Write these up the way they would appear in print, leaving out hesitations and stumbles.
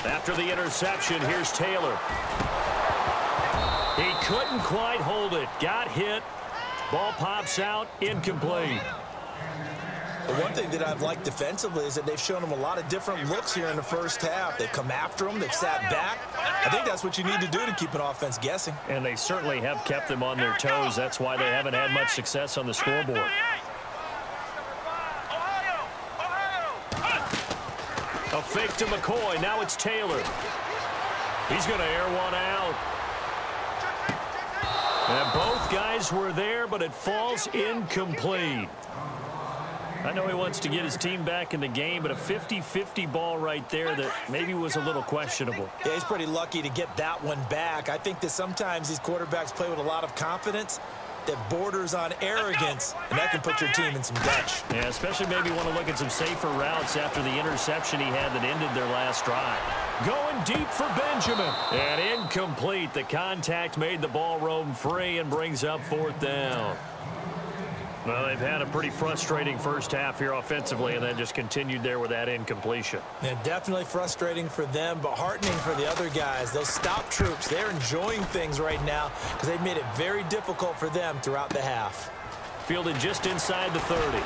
After the interception, here's Taylor. He couldn't quite hold it. Got hit. Ball pops out. Incomplete. The one thing that I've liked defensively is that they've shown him a lot of different looks here in the first half. They've come after him. They've sat back. I think that's what you need to do to keep an offense guessing. And they certainly have kept them on their toes. That's why they haven't had much success on the scoreboard. A fake to McCoy. Now it's Taylor. He's going to air one out. And both guys were there, but it falls incomplete. I know he wants to get his team back in the game, but a 50-50 ball right there that maybe was a little questionable. Yeah, he's pretty lucky to get that one back. I think that sometimes these quarterbacks play with a lot of confidence that borders on arrogance, and that can put your team in some dutch. Yeah, especially maybe want to look at some safer routes after the interception he had that ended their last drive. Going deep for Benjamin. And incomplete. The contact made the ball roam free and brings up fourth down. Well, they've had a pretty frustrating first half here offensively, and then just continued there with that incompletion. Yeah, definitely frustrating for them, but heartening for the other guys. Those stop troops, they're enjoying things right now because they've made it very difficult for them throughout the half. Fielded just inside the 30.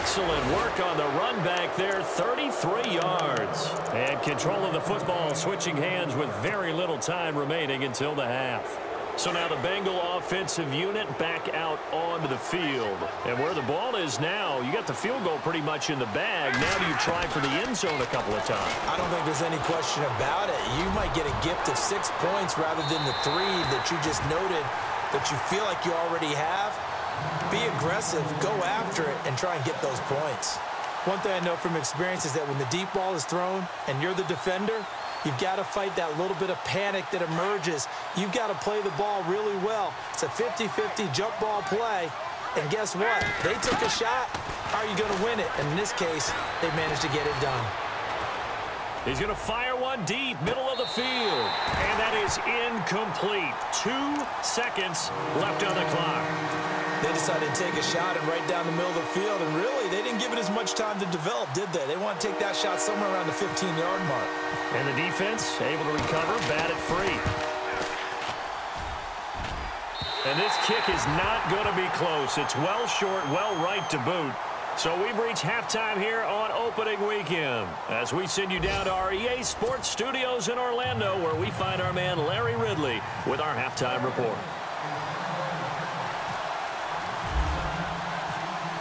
Excellent work on the run back there, 33 yards. And control of the football, switching hands with very little time remaining until the half. So now the Bengal offensive unit back out onto the field. And where the ball is now, you got the field goal pretty much in the bag. Now do you try for the end zone a couple of times? I don't think there's any question about it. You might get a gift of 6 points rather than the 3 that you just noted that you feel like you already have. Be aggressive, go after it, and try and get those points. One thing I know from experience is that when the deep ball is thrown and you're the defender, you've got to fight that little bit of panic that emerges. You've got to play the ball really well. It's a 50-50 jump ball play. And guess what? They took a shot. How are you going to win it? And in this case, they managed to get it done. He's going to fire one deep, middle of the field. And that is incomplete. 2 seconds left on the clock. They decided to take a shot and right down the middle of the field, and really, they didn't give it as much time to develop, did they? They want to take that shot somewhere around the 15-yard mark. And the defense able to recover, bat it free. And this kick is not going to be close. It's well short, well right to boot. So we've reached halftime here on opening weekend as we send you down to our EA Sports Studios in Orlando, where we find our man Larry Ridley with our halftime report.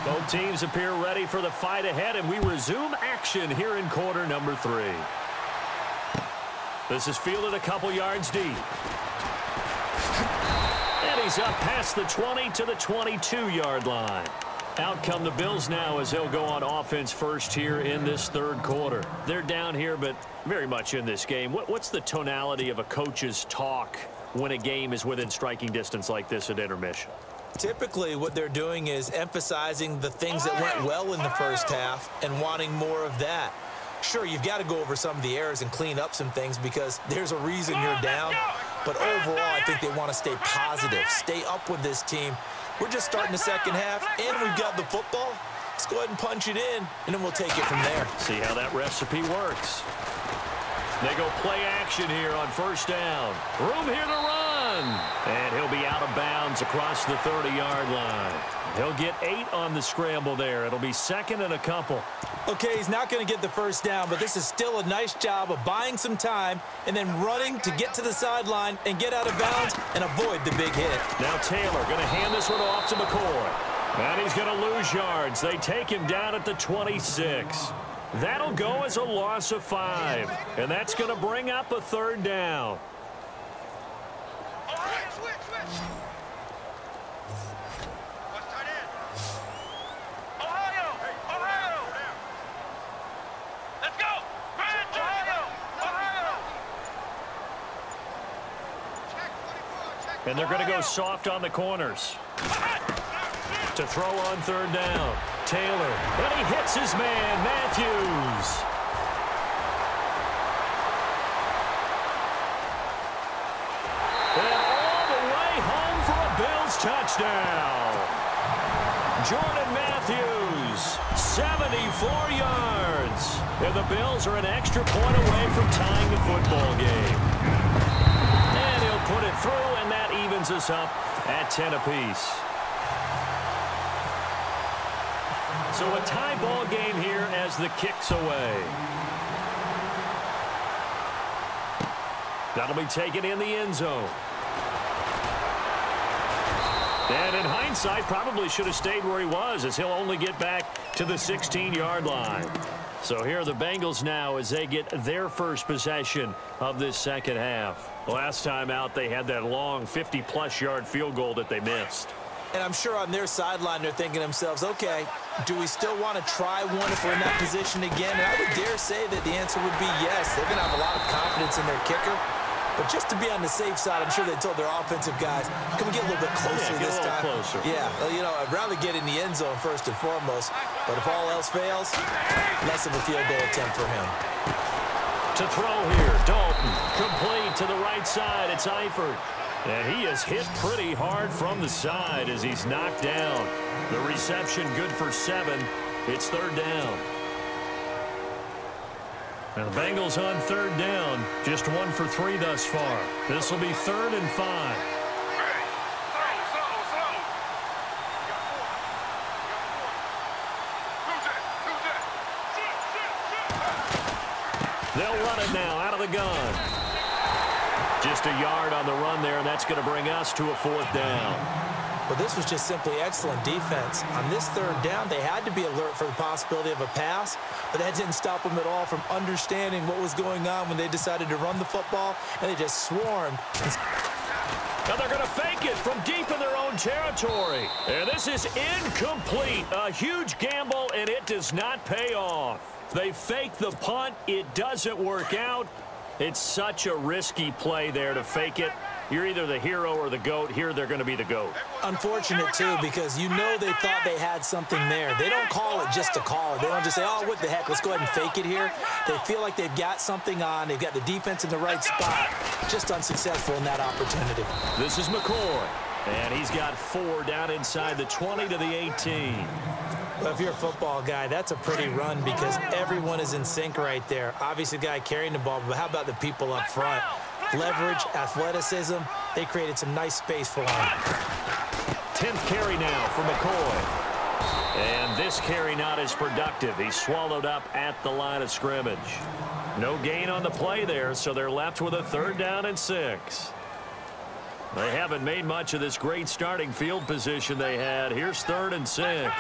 Both teams appear ready for the fight ahead, and we resume action here in quarter number 3. This is fielded a couple yards deep. And he's up past the 20 to the 22-yard line. Out come the Bills now as they'll go on offense first here in this third quarter. They're down here, but very much in this game. What's the tonality of a coach's talk when a game is within striking distance like this at intermission? Typically, what they're doing is emphasizing the things that went well in the first half and wanting more of that. Sure, you've got to go over some of the errors and clean up some things because there's a reason you're down. But overall, I think they want to stay positive, stay up with this team. We're just starting the second half, and we've got the football. Let's go ahead and punch it in, and then we'll take it from there. See how that recipe works. They go play action here on first down. Room here to run. And he'll be out of bounds across the 30-yard line. He'll get 8 on the scramble there. It'll be second and a couple. Okay, he's not going to get the first down, but this is still a nice job of buying some time and then running to get to the sideline and get out of bounds and avoid the big hit. Now Taylor going to hand this one off to McCoy. And he's going to lose yards. They take him down at the 26. That'll go as a loss of 5. And that's going to bring up a third down. And they're going to go soft on the corners. To throw on third down. Taylor. And he hits his man, Matthews. And all the way home for a Bills touchdown. Jordan Matthews, 7 74 yards. And the Bills are an extra point away from tying the football game. And he'll put it through, and that evens us up at 10 apiece. So a tie ball game here as the kick's away. That'll be taken in the end zone. And in hindsight, probably should have stayed where he was, as he'll only get back to the 16-yard line. So here are the Bengals now as they get their first possession of this second half. Last time out, they had that long 50-plus yard field goal that they missed. And I'm sure on their sideline, they're thinking to themselves, okay, do we still want to try one if we're in that position again? And I would dare say that the answer would be yes. They're going to have a lot of confidence in their kicker. But just to be on the safe side, I'm sure they told their offensive guys, can we get a little bit closer this time? Closer. Yeah, well, you know, I'd rather get in the end zone first and foremost. But if all else fails, less of a field goal attempt for him. To throw here, Dalton, complete to the right side. It's Eifert. And he is hit pretty hard from the side as he's knocked down. The reception good for 7. It's third down. And the Bengals on third down, just 1 for 3 thus far. This will be 3rd and 5. They'll run it now out of the gun. Just a yard on the run there, and that's going to bring us to a 4th down. Well, this was just simply excellent defense. On this third down, they had to be alert for the possibility of a pass, but that didn't stop them at all from understanding what was going on when they decided to run the football, and they just swarmed. Now they're going to fake it from deep in their own territory. And this is incomplete. A huge gamble, and it does not pay off. They fake the punt. It doesn't work out. It's such a risky play there to fake it. You're either the hero or the GOAT. Here they're going to be the GOAT. Unfortunate, too, because you know they thought they had something there. They don't call it just to call it. They don't just say, oh, what the heck, let's go ahead and fake it here. They feel like they've got something on. They've got the defense in the right spot. Just unsuccessful in that opportunity. This is McCoy, and he's got 4 down inside the 20 to the 18. Well, if you're a football guy, that's a pretty run because everyone is in sync right there. Obviously, the guy carrying the ball, but how about the people up front? Leverage, athleticism, they created some nice space for him. 10th carry now for McCoy. And this carry not as productive. He's swallowed up at the line of scrimmage. No gain on the play there, so they're left with a 3rd down and 6. They haven't made much of this great starting field position they had. Here's 3rd and 6.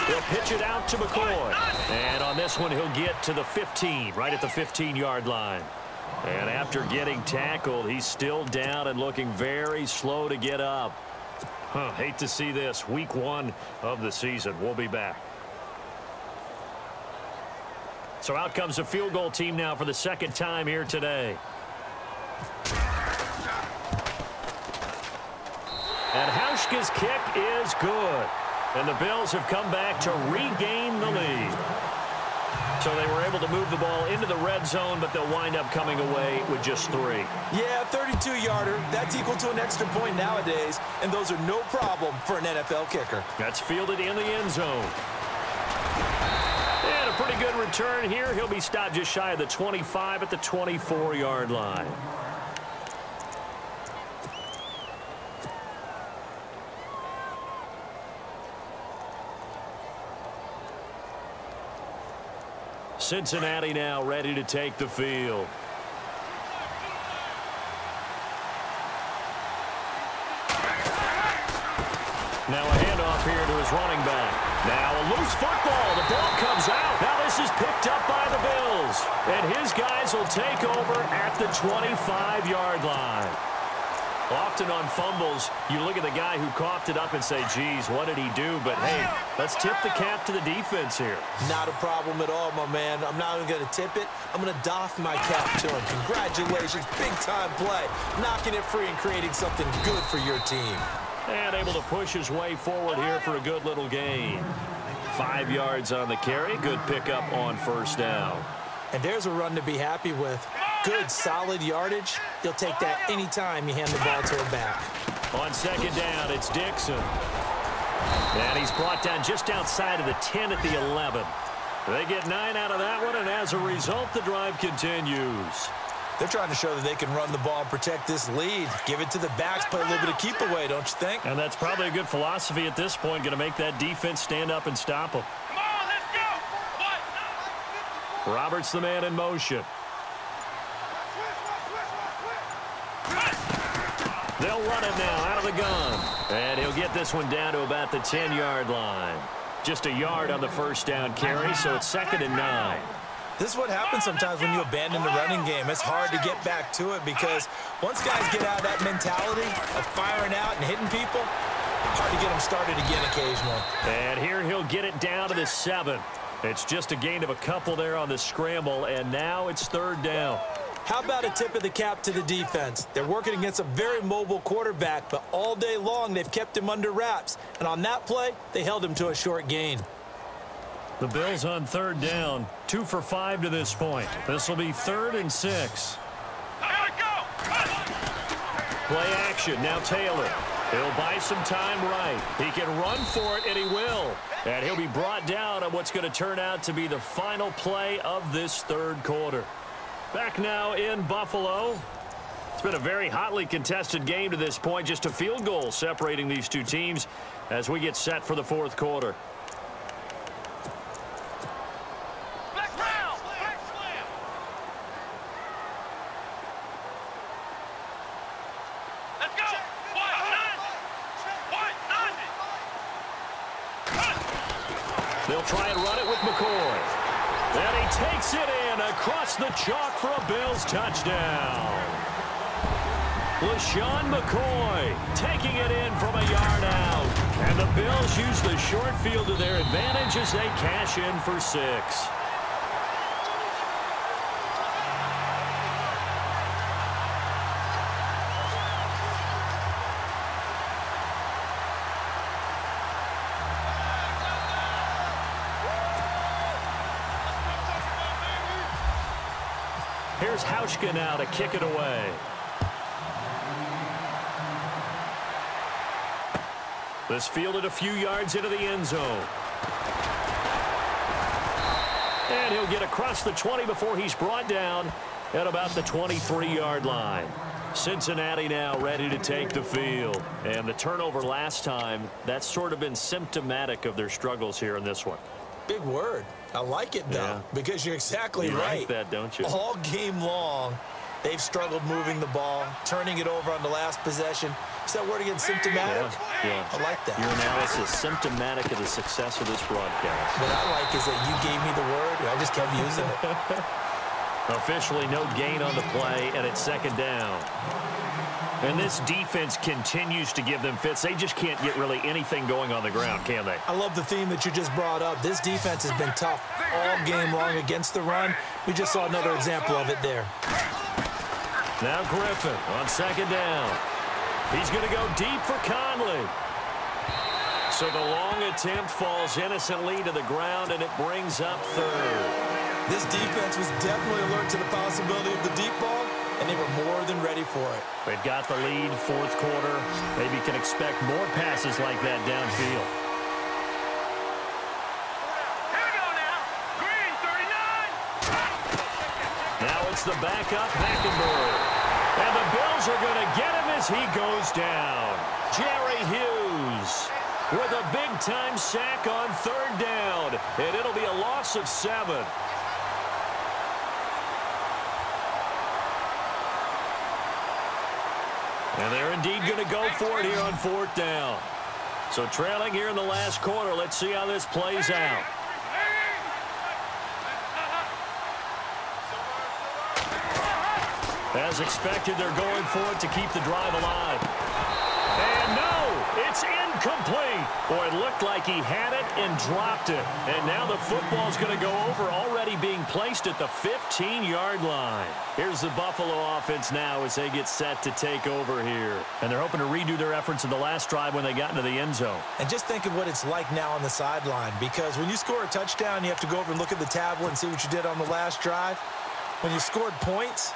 He'll pitch it out to McCoy. And on this one, he'll get to the 15, right at the 15-yard line. And after getting tackled, he's still down and looking very slow to get up. Hate to see this. Week 1 of the season. We'll be back. So out comes the field goal team now for the 2nd time here today. And Hauschka's kick is good. And the Bills have come back to regain the lead. So they were able to move the ball into the red zone, but they'll wind up coming away with just 3. Yeah, 32-yarder. That's equal to an extra point nowadays, and those are no problem for an NFL kicker. That's fielded in the end zone. And a pretty good return here. He'll be stopped just shy of the 25 at the 24-yard line. Cincinnati now ready to take the field. Now a handoff here to his running back. Now a loose football. The ball comes out. Now this is picked up by the Bills. And his guys will take over at the 25-yard line. Often on fumbles, you look at the guy who coughed it up and say, geez, what did he do? But, hey, let's tip the cap to the defense here. Not a problem at all, my man. I'm not even going to tip it. I'm going to doff my cap to him. Congratulations. Big-time play. Knocking it free and creating something good for your team. And able to push his way forward here for a good little gain. 5 yards on the carry. Good pickup on 1st down. And there's a run to be happy with. Good, solid yardage. He'll take that anytime you hand the ball to him back. On second down, it's Dixon. And he's brought down just outside of the 10 at the 11. They get 9 out of that one, and as a result, the drive continues. They're trying to show that they can run the ball and protect this lead. Give it to the backs, play a little bit of keep away, don't you think? And that's probably a good philosophy at this point, going to make that defense stand up and stop them. Come on, let's go. Roberts the man in motion. They'll run it now out of the gun. And he'll get this one down to about the 10-yard line. Just a yard on the first down carry, so it's 2nd and 9. This is what happens sometimes when you abandon the running game. It's hard to get back to it because once guys get out of that mentality of firing out and hitting people, hard to get them started again occasionally. And here he'll get it down to the 7. It's just a gain of a couple there on the scramble, and now it's 3rd down. How about a tip of the cap to the defense? They're working against a very mobile quarterback, but all day long they've kept him under wraps. And on that play, they held him to a short gain. The Bills on 3rd down, 2 for 5 to this point. This will be 3rd and 6. Play action, now Taylor. He'll buy some time right. He can run for it, and he will. And he'll be brought down on what's going to turn out to be the final play of this 3rd quarter. Back now in Buffalo. It's been a very hotly contested game to this point. Just a field goal separating these two teams as we get set for the 4th quarter. They'll try and run it with McCoy. And he takes it in across the chalk for a Bills touchdown. LaShawn McCoy taking it in from a yard out. And the Bills use the short field to their advantage as they cash in for 6. Here's Hauschka now to kick it away. This fielded a few yards into the end zone. And he'll get across the 20 before he's brought down at about the 23-yard line. Cincinnati now ready to take the field. And the turnover last time, that's sort of been symptomatic of their struggles here in this one. Big word. I like it, though, because you're exactly right. You like that, don't you? All game long, they've struggled moving the ball, turning it over on the last possession. Is that word again, symptomatic? Yeah. I like that. Your analysis, symptomatic of the success of this broadcast. What I like is that you gave me the word, and I just kept using it. Officially no gain on the play, and it's 2nd down. And this defense continues to give them fits. They just can't get really anything going on the ground, can they? I love the theme that you just brought up. This defense has been tough all game long against the run. We just saw another example of it there. Now Griffin on 2nd down. He's going to go deep for Conley. So the long attempt falls innocently to the ground, and it brings up 3rd. This defense was definitely alert to the possibility of the deep ball, and they were more than ready for it. They've got the lead, 4th quarter. Maybe can expect more passes like that downfield. Here we go now. Green, 39. Now it's the backup, Hackenberg. And the Bills are going to get him as he goes down. Jerry Hughes with a big-time sack on 3rd down. And it'll be a loss of 7. And they're indeed going to go for it here on 4th down. So trailing here in the last quarter, let's see how this plays out. As expected, they're going for it to keep the drive alive. And no, it's incomplete. Boy, it looked like he had it and dropped it. And now the football's going to go over, already being placed at the 15-yard line. Here's the Buffalo offense now as they get set to take over here. And they're hoping to redo their efforts in the last drive when they got into the end zone. And just think of what it's like now on the sideline, because when you score a touchdown, you have to go over and look at the tablet and see what you did on the last drive. When you scored points,